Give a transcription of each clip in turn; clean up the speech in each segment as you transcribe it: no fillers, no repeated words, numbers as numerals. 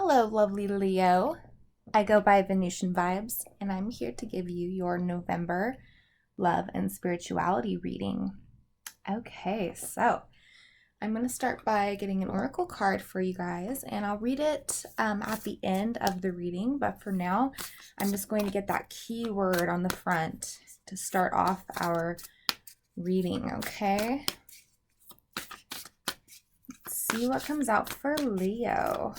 Hello, lovely Leo. I go by Venusian Vibes, and I'm here to give you your November love and spirituality reading. Okay, so I'm going to start by getting an oracle card for you guys, and I'll read it at the end of the reading. But for now, I'm just going to get that keyword on the front to start off our reading, okay? Let's see what comes out for Leo.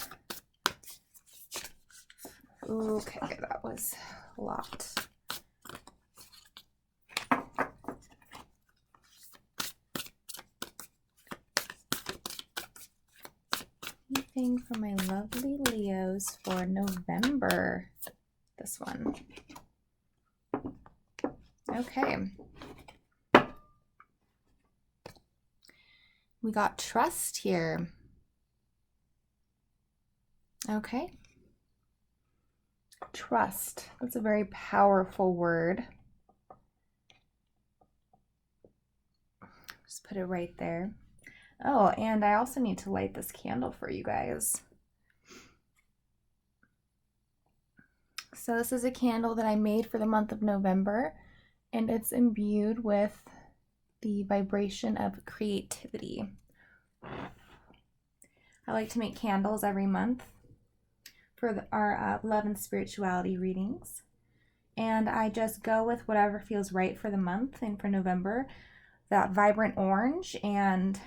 Okay, that was a lot. Anything for my lovely Leos for November? This one. Okay. We got trust here. Okay. Trust. That's a very powerful word. Just put it right there. Oh, and I also need to light this candle for you guys. So this is a candle that I made for the month of November, and it's imbued with the vibration of creativity. I like to make candles every month for our love and spirituality readings. And I just go with whatever feels right for the month. And for November, that vibrant orange and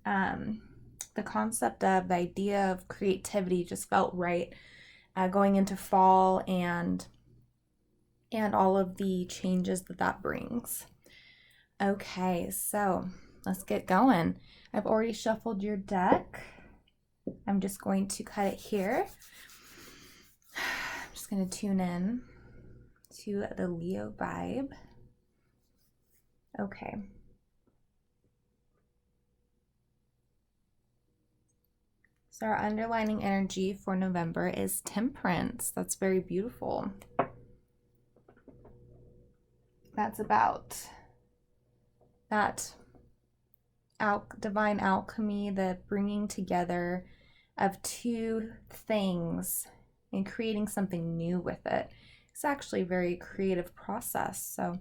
the concept of the idea of creativity just felt right going into fall and all of the changes that brings. Okay, so let's get going. I've already shuffled your deck. I'm just going to cut it here. I'm just going to tune in to the Leo vibe. Okay. So our underlining energy for November is Temperance. That's very beautiful. That's about that divine alchemy, the bringing together of two things and creating something new with it. It's actually a very creative process. So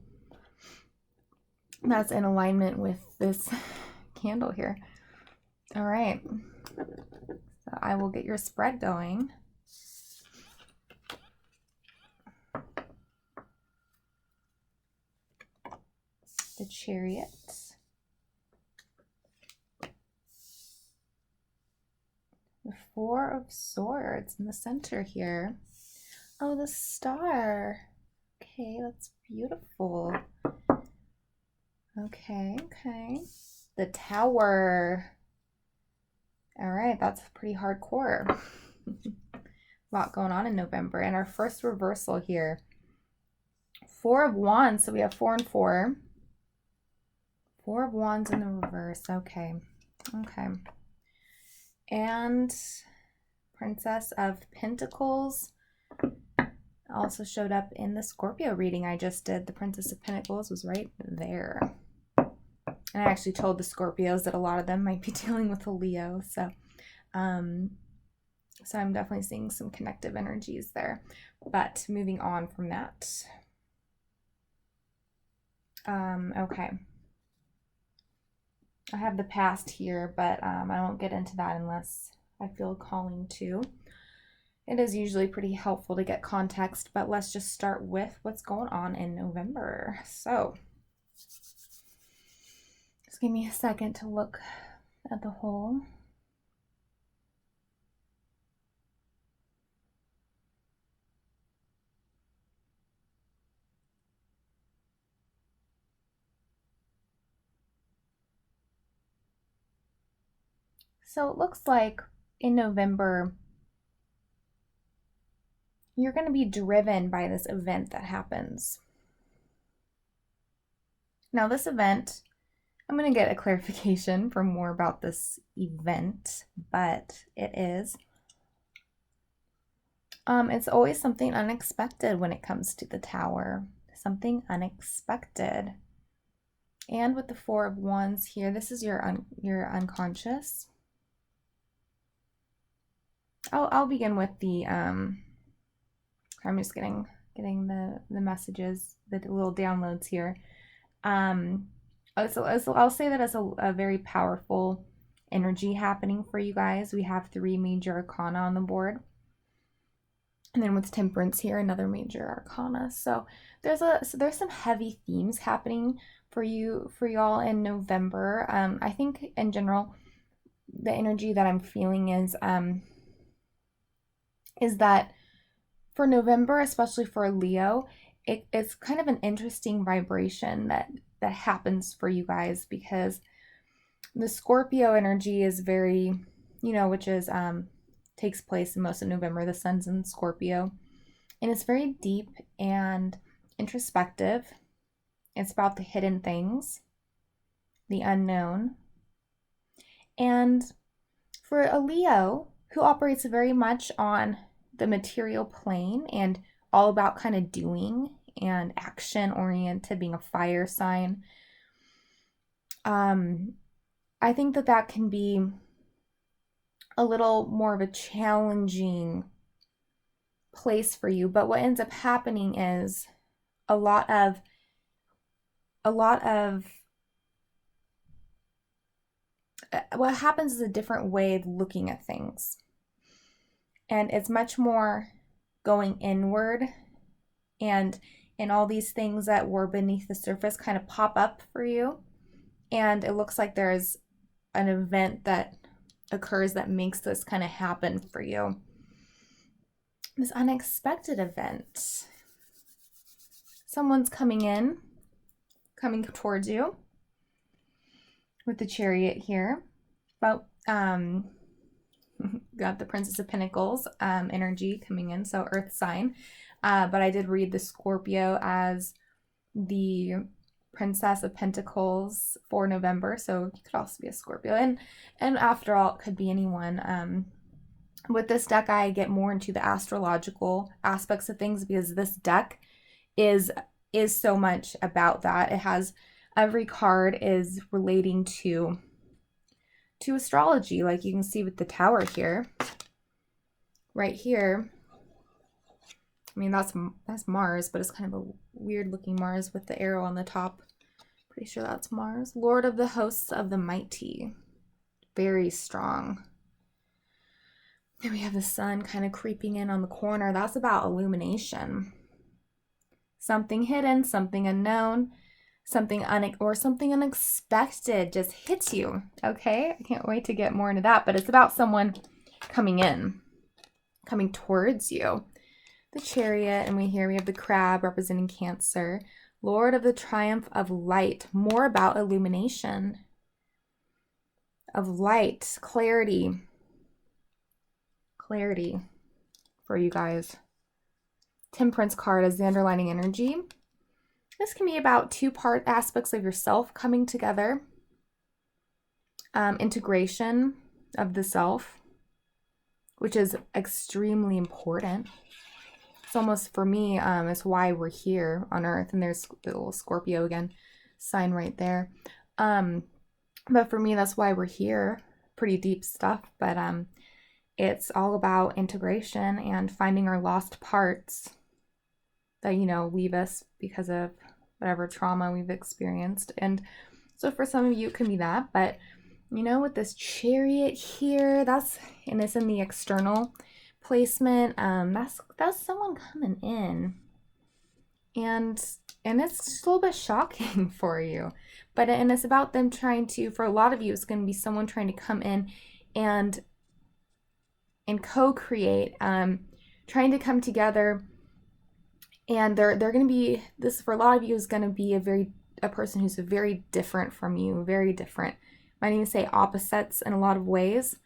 that's in alignment with this candle here. All right. So I will get your spread going. The Chariot. The Four of Swords in the center here. Oh, the Star. Okay, that's beautiful. Okay. The Tower. All right, that's pretty hardcore. A lot going on in November. And our first reversal here. Four of Wands. So we have 4 and 4. 4 of Wands in the reverse. Okay. And Princess of Pentacles also showed up in the Scorpio reading I just did. The Princess of Pentacles was right there. And I actually told the Scorpios that a lot of them might be dealing with a Leo. So I'm definitely seeing some connective energies there. But moving on from that. Okay. I have the past here, but I won't get into that unless I feel calling to. It is usually pretty helpful to get context, but let's just start with what's going on in November. So just give me a second to look at the whole. So it looks like in November, you're going to be driven by this event that happens. Now, this event, I'm going to get a clarification for more about this event, but it is. It's always something unexpected when it comes to the Tower. Something unexpected. And with the Four of Wands here, this is your unconscious. I'll begin with the I'm just getting the messages, the little downloads here. So I'll say that as a very powerful energy happening for you guys. We have 3 major arcana on the board. And then with Temperance here, another major arcana. So there's some heavy themes happening for y'all in November. I think in general, the energy that I'm feeling is that for November, especially for Leo, it's kind of an interesting vibration that happens for you guys, because the Scorpio energy is very, which is takes place in most of November. The sun's in Scorpio, and it's very deep and introspective. It's about the hidden things, the unknown. And for a Leo who operates very much on the material plane and all about kind of doing and action oriented, being a fire sign, I think that can be a little more of a challenging place for you. But what ends up happening is a lot of what happens is a different way of looking at things. And it's much more going inward, and all these things that were beneath the surface kind of pop up for you. And it looks like there's an event that occurs that makes this kind of happen for you. This unexpected event. Someone's coming towards you with the Chariot here. But got the Princess of Pentacles energy coming in, so Earth sign. But I did read the Scorpio as the Princess of Pentacles for November, so you could also be a Scorpio, and after all, it could be anyone. With this deck, I get more into the astrological aspects of things, because this deck is so much about that. It has, every card is relating to astrology, like you can see with the Tower here, right here. I mean, that's Mars, but it's kind of a weird looking Mars with the arrow on the top. Pretty sure that's Mars. Lord of the hosts of the mighty. Very strong. And we have the sun kind of creeping in on the corner. That's about illumination. Something hidden, something unknown, something unexpected just hits you. Okay? I can't wait to get more into that, but it's about someone coming towards you. The Chariot, and we have the crab representing Cancer. Lord of the triumph of light, more about illumination, of light, clarity for you guys. Temperance card is the underlining energy. This can be about 2-part aspects of yourself coming together. Integration of the self, which is extremely important. It's almost, for me, it's why we're here on Earth. And there's the little Scorpio again, sign right there. But for me, that's why we're here. Pretty deep stuff, but it's all about integration and finding our lost parts that, leave us because of whatever trauma we've experienced. And so for some of you, it can be that. But, with this Chariot here, and it's in the external placement, that's someone coming in, and it's just a little bit shocking for you, and it's about them trying to, for a lot of you, it's going to be someone trying to come in and co-create, trying to come together, and they're going to be, this for a lot of you is going to be a person who's very different from you, very different. Might even say opposites in a lot of ways,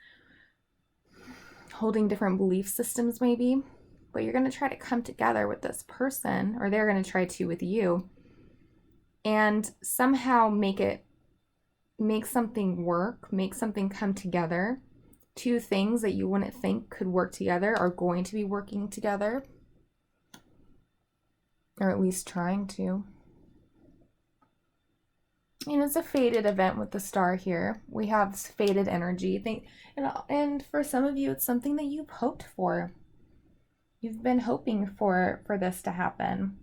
holding different belief systems maybe, but you're going to try to come together with this person, or they're going to try to with you, and somehow make something work, make something come together. 2 things that you wouldn't think could work together are going to be working together, or at least trying to. And it's a faded event with the star here. We have this faded energy. And for some of you, it's something that you've hoped for. You've been hoping for this to happen.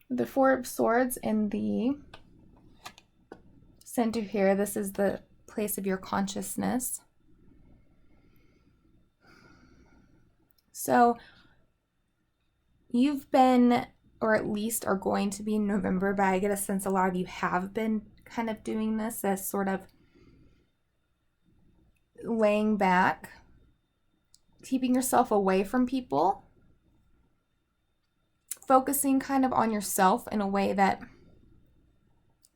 The Four of Swords in the center here, this is the place of your consciousness. So you've been, or at least are going to be in November, but I get a sense a lot of you have been kind of doing this as sort of laying back, keeping yourself away from people, focusing kind of on yourself in a way that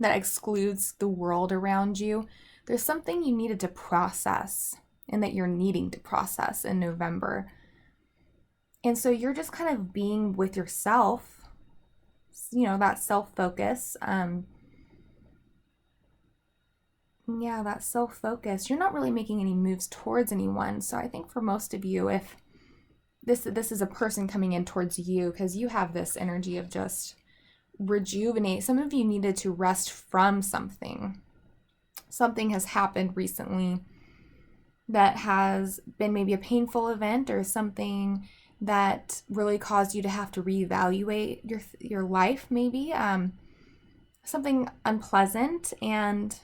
excludes the world around you. There's something you needed to process and that you're needing to process in November. And so you're just kind of being with yourself, you know, that self-focus. Yeah, that self-focus. You're not really making any moves towards anyone. So I think for most of you, if this is a person coming in towards you, because you have this energy of just rejuvenate. Some of you needed to rest from something. Something has happened recently that has been maybe a painful event or something that really caused you to have to reevaluate your life, maybe something unpleasant, and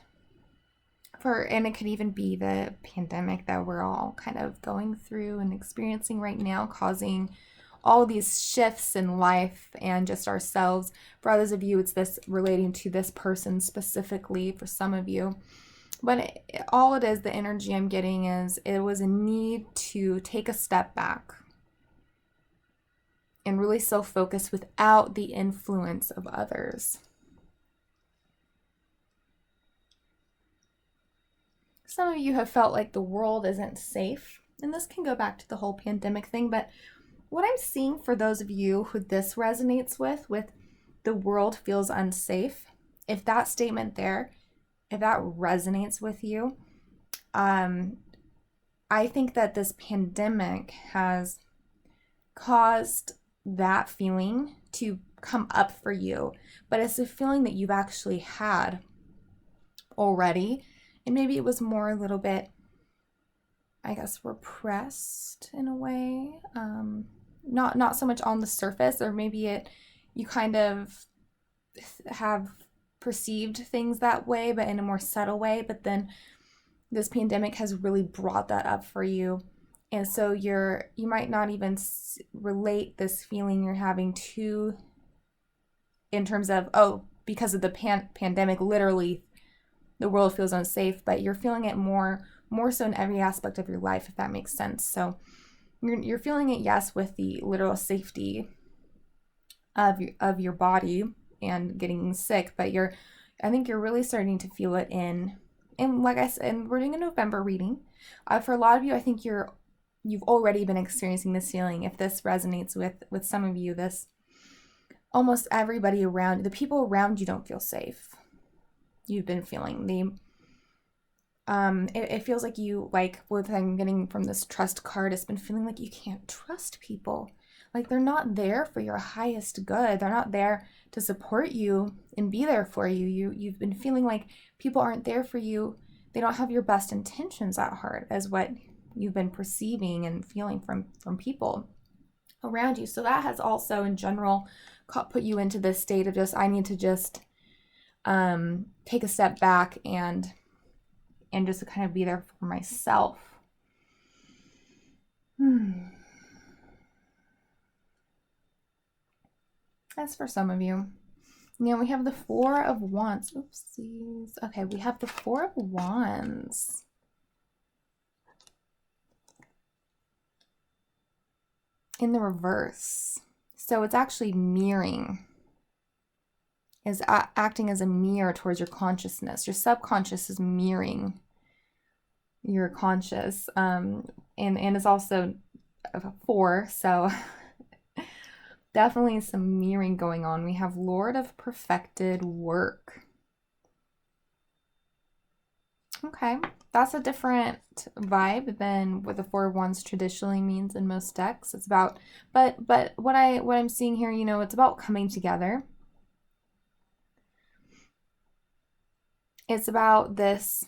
it could even be the pandemic that we're all kind of going through and experiencing right now, causing all these shifts in life and just ourselves. For others of you, it's this relating to this person specifically. For some of you, but all it is, the energy I'm getting is it was a need to take a step back and really self-focus without the influence of others. Some of you have felt like the world isn't safe, and this can go back to the whole pandemic thing, but what I'm seeing for those of you who this resonates with the world feels unsafe, if that statement there, if that resonates with you, I think that this pandemic has caused that feeling to come up for you, but it's a feeling that you've actually had already, and maybe it was more a little bit, I guess, repressed in a way, not so much on the surface, or maybe you kind of have perceived things that way, but in a more subtle way. But then this pandemic has really brought that up for you. And so you might not even relate this feeling you're having to, in terms of, oh, because of the pandemic, literally the world feels unsafe, but you're feeling it more so in every aspect of your life, if that makes sense. So you're feeling it, yes, with the literal safety of your body and getting sick, but I think you're really starting to feel it in like I said, and we're doing a November reading. For a lot of you, I think you've already been experiencing this feeling. If this resonates with some of you, this almost everybody around, the people around you don't feel safe. You've been feeling it feels like you, like what I'm getting from this trust card, it's been feeling like you can't trust people. Like they're not there for your highest good. They're not there to support you and be there for you. You've been feeling like people aren't there for you. They don't have your best intentions at heart, as what you've been perceiving and feeling from people around you. So that has also in general put you into this state of just, I need to just take a step back and just to kind of be there for myself. That's for some of you. Now we have the Four of Wands. Oopsies. Okay, we have the Four of Wands. In the reverse. So it's actually mirroring. Is acting as a mirror towards your consciousness. Your subconscious is mirroring your conscious. And it's also a 4, so definitely some mirroring going on. We have Lord of Perfected Work. Okay, that's a different vibe than what the Four of Wands traditionally means in most decks. It's about, but what I'm seeing here, it's about coming together. It's about this,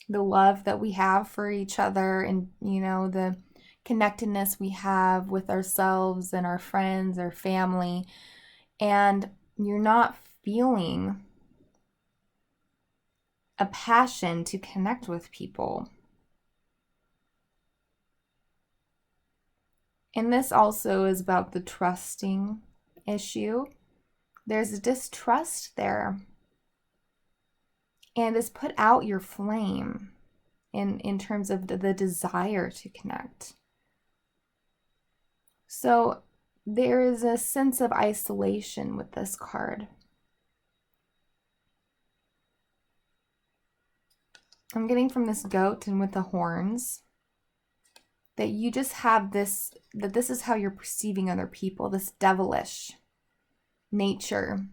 the love that we have for each other, and, you know, the connectedness we have with ourselves and our friends, our family, and you're not feeling a passion to connect with people. And this also is about the trusting issue. There's a distrust there. And it's put out your flame in terms of the desire to connect. So there is a sense of isolation with this card. I'm getting from this goat and with the horns that you just have this, that this is how you're perceiving other people, this devilish nature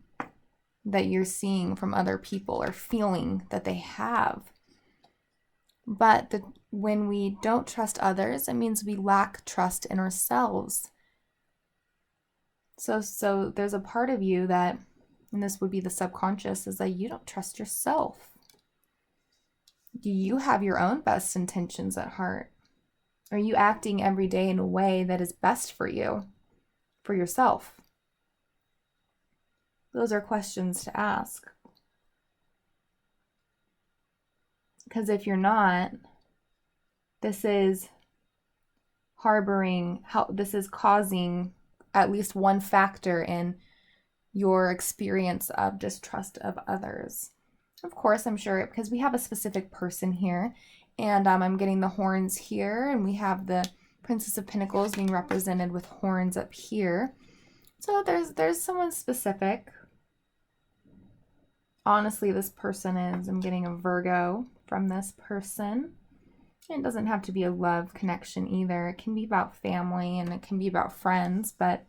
that you're seeing from other people or feeling that they have. But when we don't trust others, it means we lack trust in ourselves. So there's a part of you that, and this would be the subconscious, is that you don't trust yourself. Do you have your own best intentions at heart? Are you acting every day in a way that is best for you, for yourself? Those are questions to ask. Because if you're not, this is this is causing at least one factor in your experience of distrust of others. Of course, I'm sure, because we have a specific person here, and I'm getting the horns here, and we have the Princess of Pentacles being represented with horns up here. So there's someone specific. Honestly, this person is, I'm getting a Virgo from this person. It doesn't have to be a love connection either. It can be about family and it can be about friends, but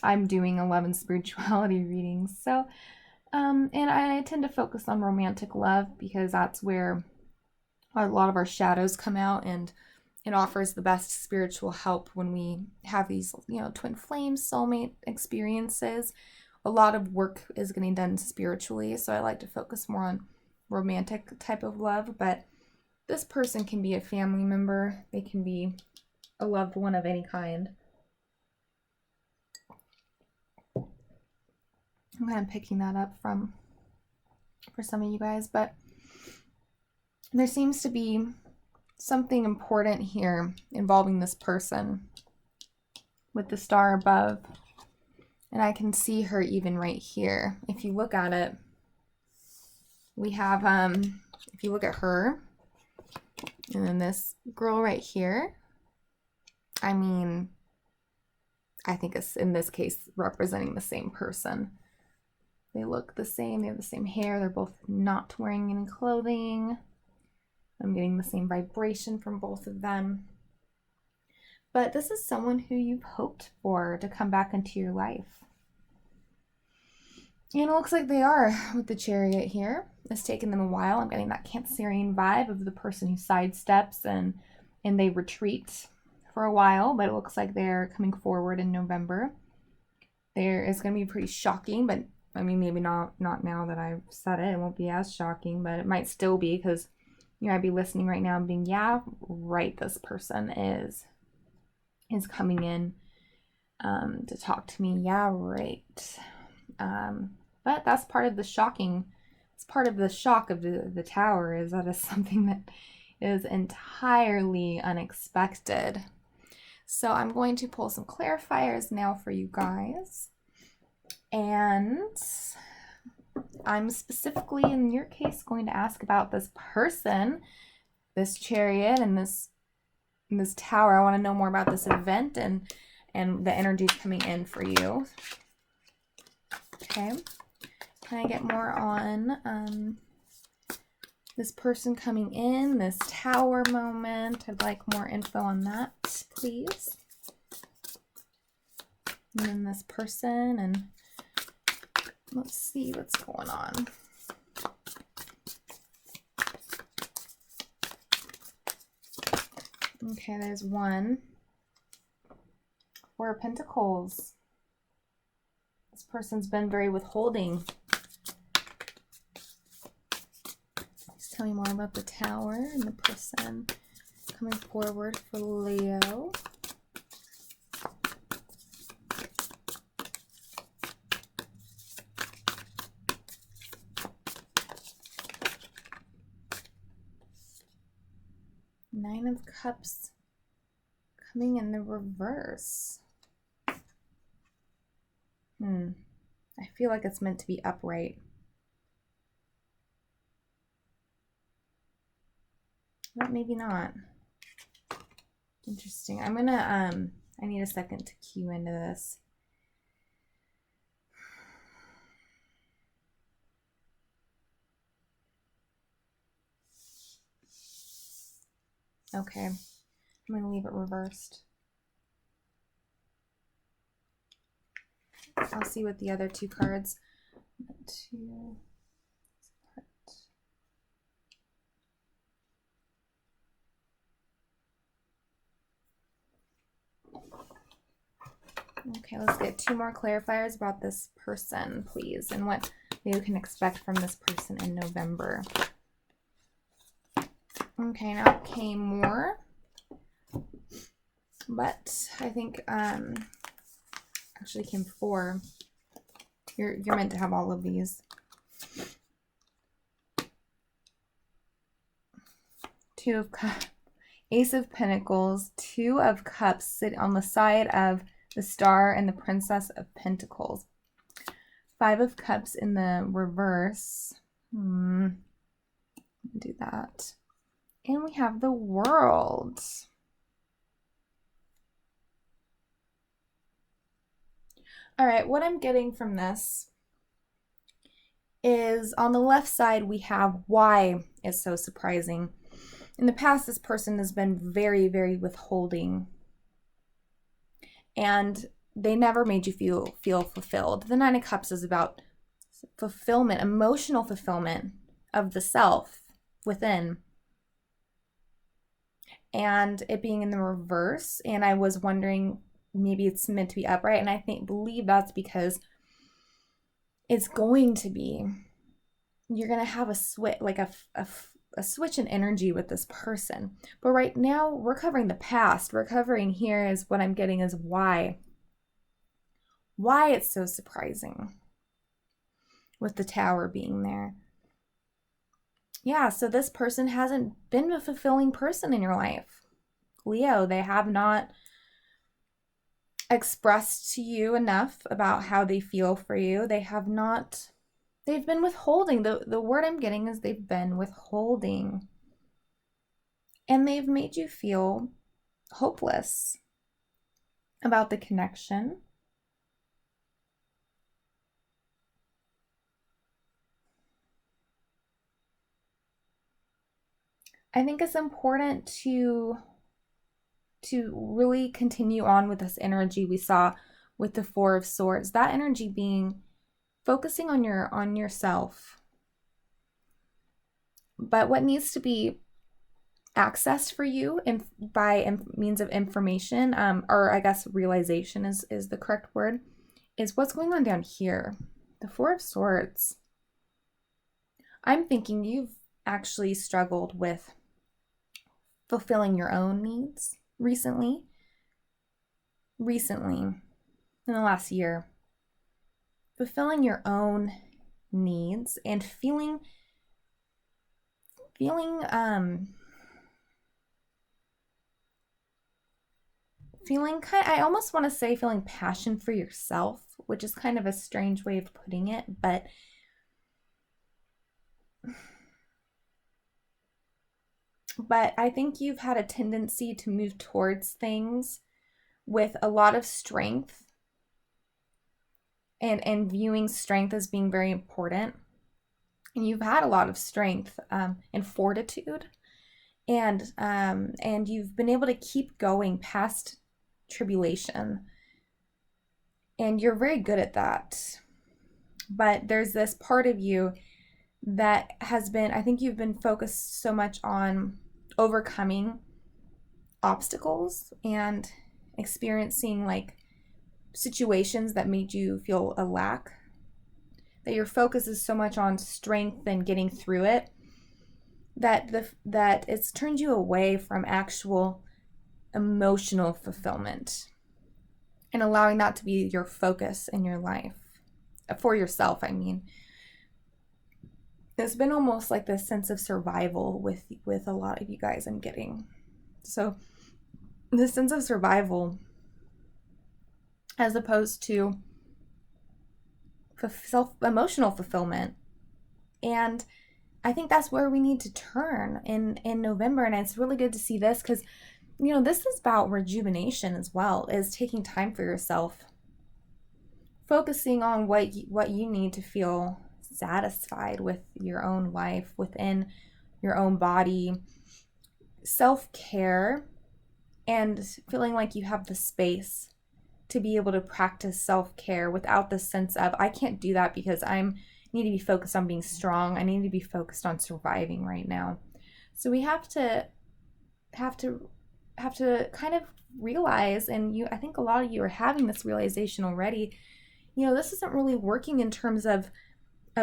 I'm doing a love and spirituality readings. So, and I tend to focus on romantic love because that's where a lot of our shadows come out, and it offers the best spiritual help when we have these, you know, twin flame soulmate experiences. A lot of work is getting done spiritually, so I like to focus more on romantic type of love, but this person can be a family member. They can be a loved one of any kind. I'm kind of picking that up for some of you guys, but there seems to be something important here involving this person with the star above. And I can see her even right here. If you look at it, we have, if you look at her, and then this girl right here, I mean, I think it's in this case representing the same person. They look the same, they have the same hair, they're both not wearing any clothing. I'm getting the same vibration from both of them. But this is someone who you've hoped for to come back into your life. And it looks like they are with the Chariot here. It's taken them a while. I'm getting that Cancerian vibe of the person who sidesteps and they retreat for a while, but it looks like they're coming forward in November. There is going to be pretty shocking, but I mean, maybe not now that I've said it. It won't be as shocking, but it might still be because you might be listening right now and being, yeah, right, this person is coming in to talk to me. Yeah, right. But that's part of the shocking. It's part of the shock of the Tower, is that it's something that is entirely unexpected. So I'm going to pull some clarifiers now for you guys. And I'm specifically, in your case, going to ask about this person, this Chariot, and this Tower. I want to know more about this event and the energy coming in for you. Okay. Can I get more on this person coming in, this Tower moment? I'd like more info on that, please. And then this person, and let's see what's going on. Okay, there's one. Four of Pentacles. This person's been very withholding. Tell me more about the Tower and the person coming forward for Leo. Nine of Cups coming in the reverse. I feel like it's meant to be upright. But maybe not. Interesting. I'm gonna, I need a second to cue into this. Okay. I'm gonna leave it reversed. I'll see what the other two cards. Okay, let's get two more clarifiers about this person, please, and what you can expect from this person in November. Okay, now it came more, but I think actually came four. You're meant to have all of these. Two of Cups, Ace of Pentacles, Two of Cups sit on the side of the Star and the Princess of Pentacles. Five of Cups in the reverse. Do that. And we have the World. All right, what I'm getting from this is on the left side, we have why is so surprising. In the past, this person has been very, very withholding. And they never made you feel fulfilled. The Nine of Cups is about fulfillment, emotional fulfillment of the self within. And it being in the reverse, and I was wondering, maybe it's meant to be upright, and I believe that's because it's going to be, you're going to have a switch, like a switch in energy with this person. But right now, we're covering the past. We're covering here is what I'm getting is why. Why it's so surprising with the Tower being there. Yeah, so this person hasn't been a fulfilling person in your life. Leo, they have not expressed to you enough about how they feel for you. They've been withholding. The word I'm getting is they've been withholding. And they've made you feel hopeless about the connection. I think it's important to really continue on with this energy we saw with the Four of Swords. That energy being focusing on yourself. But what needs to be accessed for you by means of information, or I guess realization is the correct word, is what's going on down here. The Four of Swords. I'm thinking you've actually struggled with fulfilling your own needs recently, in the last year. Fulfilling your own needs and feeling I almost want to say feeling passion for yourself, which is kind of a strange way of putting it, but I think you've had a tendency to move towards things with a lot of strength and viewing strength as being very important. And you've had a lot of strength and fortitude, and you've been able to keep going past tribulation. And you're very good at that. But there's this part of you that has been, I think you've been focused so much on overcoming obstacles and experiencing like situations that made you feel a lack, that your focus is so much on strength and getting through it that it's turned you away from actual emotional fulfillment and allowing that to be your focus in your life for yourself. I mean, there's been almost like this sense of survival with a lot of you guys, I'm getting. So this sense of survival as opposed to emotional fulfillment. And I think that's where we need to turn in November. And it's really good to see this because, you know, this is about rejuvenation as well, is taking time for yourself, focusing on what you need to feel satisfied with your own life, within your own body, self-care, and feeling like you have the space to be able to practice self-care without the sense of, I can't do that because I need to be focused on being strong. I need to be focused on surviving right now. So we have to kind of realize, and I think a lot of you are having this realization already, you know, this isn't really working in terms of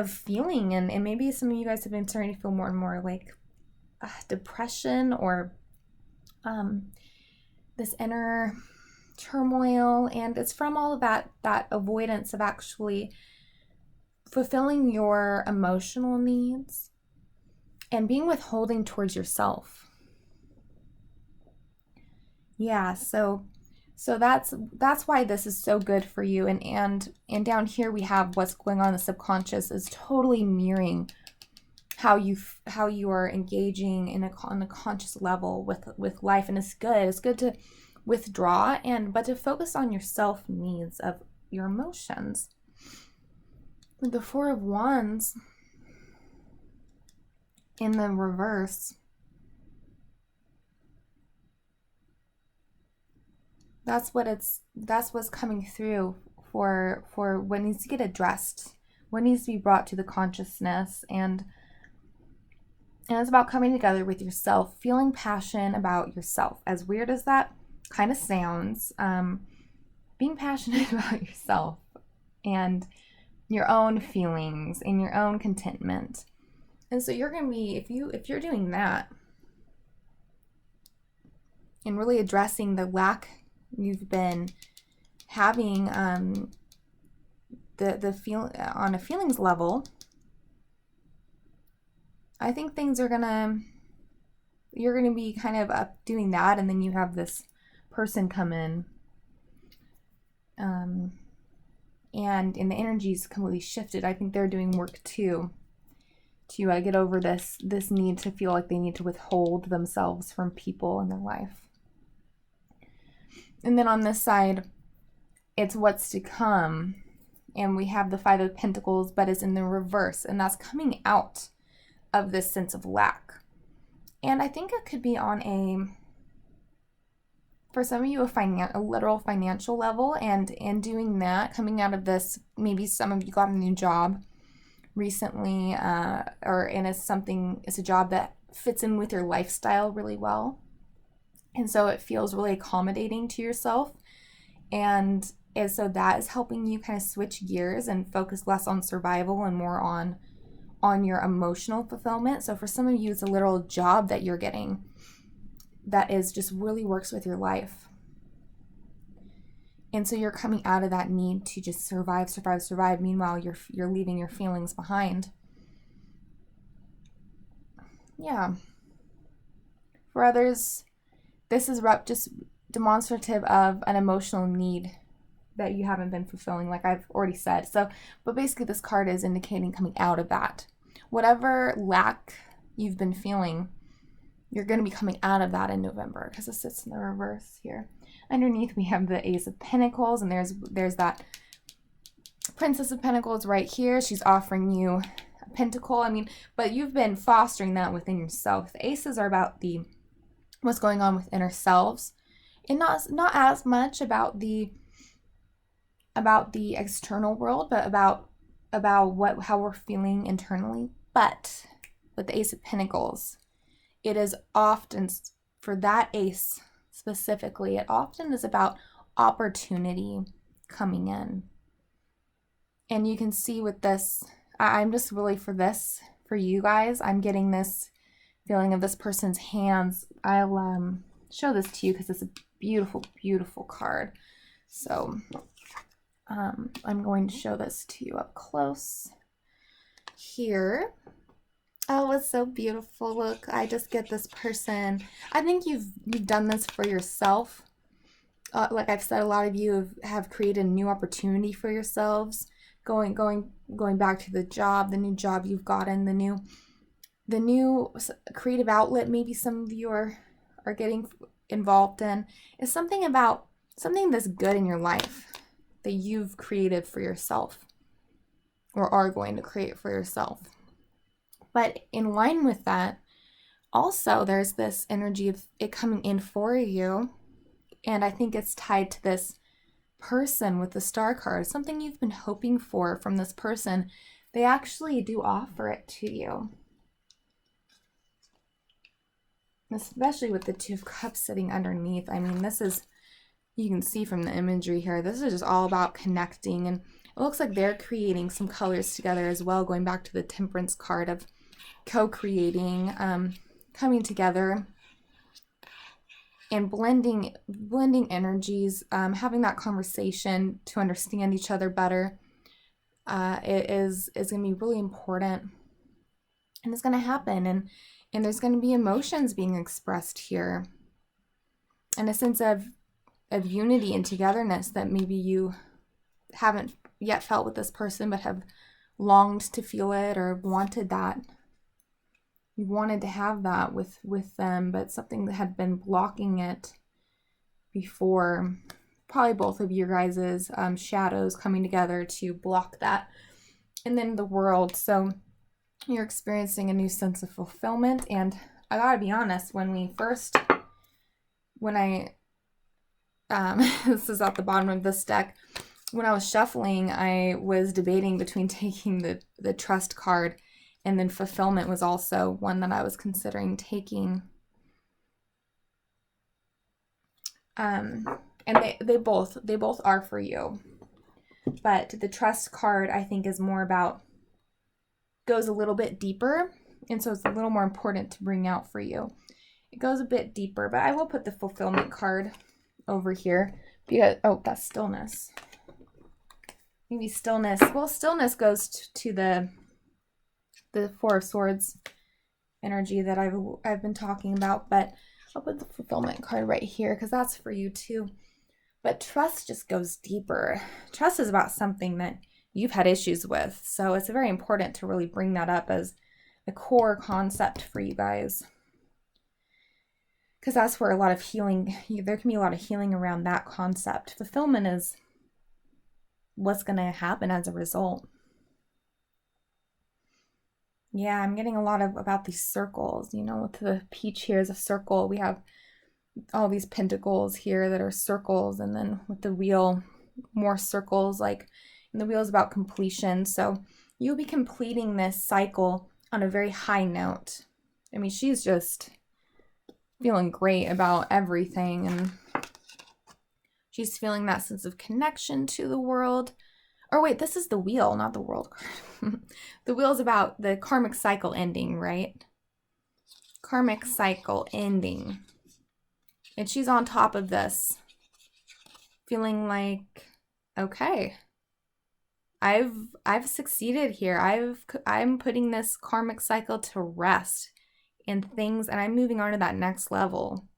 feeling, and maybe some of you guys have been starting to feel more and more like depression or this inner turmoil, and it's from all of that avoidance of actually fulfilling your emotional needs and being withholding towards yourself. Yeah, so that's why this is so good for you. And down here we have what's going on in the subconscious is totally mirroring how you are engaging on a conscious level with life. And it's good to withdraw but to focus on your self needs of your emotions. With the Four of Wands in the reverse, that's what's coming through for what needs to get addressed, what needs to be brought to the consciousness, and it's about coming together with yourself, feeling passion about yourself. As weird as that kind of sounds, being passionate about yourself and your own feelings and your own contentment. And so you're going to be, if you're doing that and really addressing the lack you've been having, the feel on a feelings level, I think you're gonna be kind of up doing that, and then you have this person come in, and the energy's completely shifted. I think they're doing work too to get over this need to feel like they need to withhold themselves from people in their life. And then on this side, it's what's to come, and we have the Five of Pentacles, but it's in the reverse, and that's coming out of this sense of lack. And I think it could be on for some of you, a literal financial level, and doing that, coming out of this, maybe some of you got a new job recently, it's a job that fits in with your lifestyle really well. And so it feels really accommodating to yourself. And so that is helping you kind of switch gears and focus less on survival and more on your emotional fulfillment. So for some of you, it's a literal job that you're getting that is just really works with your life. And so you're coming out of that need to just survive. Meanwhile, you're leaving your feelings behind. Yeah. For others, this is just demonstrative of an emotional need that you haven't been fulfilling, like I've already said. So, but basically this card is indicating coming out of that. Whatever lack you've been feeling, you're going to be coming out of that in November, because it sits in the reverse here. Underneath we have the Ace of Pentacles, and there's that Princess of Pentacles right here. She's offering you a pentacle. I mean, but you've been fostering that within yourself. The aces are about what's going on within ourselves, and not as much about the external world, but about how we're feeling internally. But with the Ace of Pentacles, it is often, for that ace specifically, it often is about opportunity coming in. And you can see with this, I'm just really for you guys, I'm getting this feeling of this person's hands. I'll show this to you because it's a beautiful, beautiful card. So I'm going to show this to you up close here. Oh, it's so beautiful. Look, I just get this person. I think you've done this for yourself. Like I've said, a lot of you have created a new opportunity for yourselves. Going back to the job, the new job you've gotten, the new creative outlet maybe some of you are getting involved in, is something about something that's good in your life that you've created for yourself or are going to create for yourself. But in line with that, also there's this energy of it coming in for you. And I think it's tied to this person with the star card, something you've been hoping for from this person. They actually do offer it to you. Especially with the Two of Cups sitting underneath. I mean, this is, you can see from the imagery here, this is just all about connecting. And it looks like they're creating some colors together as well, going back to the Temperance card of co-creating, coming together and blending energies, having that conversation to understand each other better. It is going to be really important, and it's going to happen. And there's going to be emotions being expressed here, and a sense of unity and togetherness that maybe you haven't yet felt with this person, but have longed to feel it or wanted that. You wanted to have that with them, but something that had been blocking it before. Probably both of your guys' shadows coming together to block that. And then the World. So you're experiencing a new sense of fulfillment. And I gotta be honest, this is at the bottom of this deck. When I was shuffling, I was debating between taking the Trust card, and then Fulfillment was also one that I was considering taking. And they both are for you. But the Trust card, I think, is more about, goes a little bit deeper, and so it's a little more important to bring out for you. It goes a bit deeper, but I will put the Fulfillment card over here because, oh, that's Stillness. Maybe Stillness. Well, Stillness goes to the Four of Swords energy that I've been talking about, but I'll put the Fulfillment card right here because that's for you too. But Trust just goes deeper. Trust is about something that you've had issues with, so it's very important to really bring that up as a core concept for you guys, because that's where a lot of healing, there can be a lot of healing around that concept. Fulfillment is what's going to happen as a result. Yeah, I'm getting a lot about these circles. You know, with the peach here is a circle. We have all these pentacles here that are circles, and then with the wheel, more circles, and the wheel is about completion. So you'll be completing this cycle on a very high note. I mean, she's just feeling great about everything, and she's feeling that sense of connection to the world. Or wait, this is the wheel, not the World card. The wheel is about the karmic cycle ending, right? Karmic cycle ending. And she's on top of this, feeling like, okay, I've succeeded here. I'm putting this karmic cycle to rest and I'm moving on to that next level.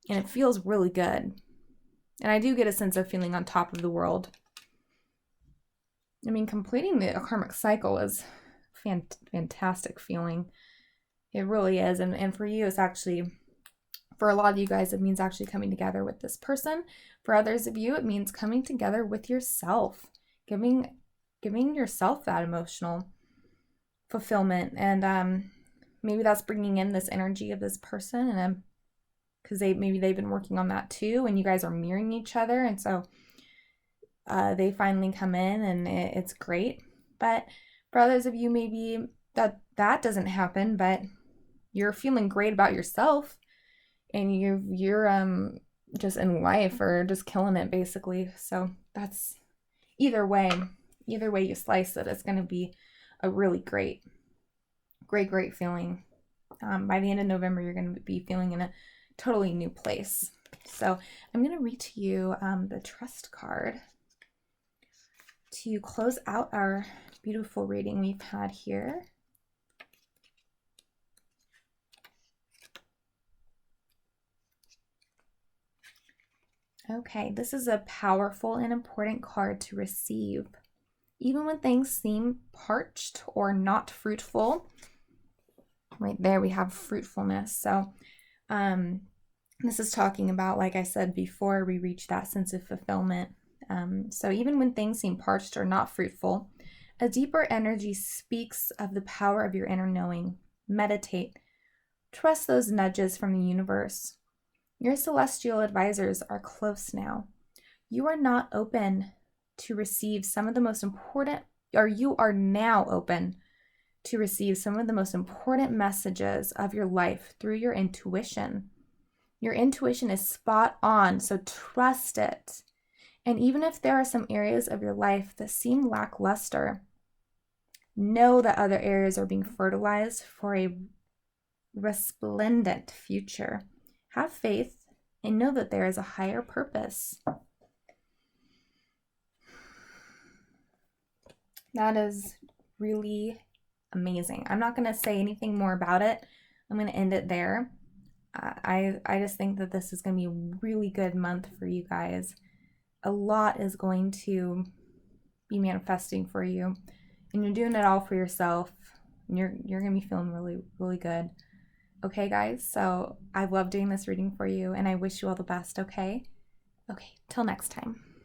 And it feels really good. And I do get a sense of feeling on top of the world. I mean, completing the karmic cycle is fantastic feeling. It really is. And for you, it's actually, for a lot of you guys, it means actually coming together with this person. For others of you, it means coming together with yourself, giving yourself that emotional fulfillment. And maybe that's bringing in this energy of this person, and because maybe they've been working on that too, and you guys are mirroring each other, and so they finally come in, and it's great. But for others of you, maybe that doesn't happen, but you're feeling great about yourself, and you're just in life or just killing it, basically. So that's either way you slice it, it's going to be a really great feeling. by the end of November, you're going to be feeling in a totally new place. So I'm going to read to you the trust card to close out our beautiful reading we've had here. Okay, this is a powerful and important card to receive. Even when things seem parched or not fruitful, right there we have fruitfulness. So this is talking about, like I said before, we reach that sense of fulfillment. So even when things seem parched or not fruitful, a deeper energy speaks of the power of your inner knowing. Meditate. Trust those nudges from the universe. Your celestial advisors are close now. You are not open to receive some of the most important, or you are now open to receive some of the most important messages of your life through your intuition. Your intuition is spot on, so trust it. And even if there are some areas of your life that seem lackluster, know that other areas are being fertilized for a resplendent future. Have faith and know that there is a higher purpose. That is really amazing. I'm not going to say anything more about it. I'm going to end it there. I just think that this is going to be a really good month for you guys. A lot is going to be manifesting for you, and you're doing it all for yourself. And you're going to be feeling really, really good. Okay, guys, so I love doing this reading for you, and I wish you all the best, okay? Okay, till next time.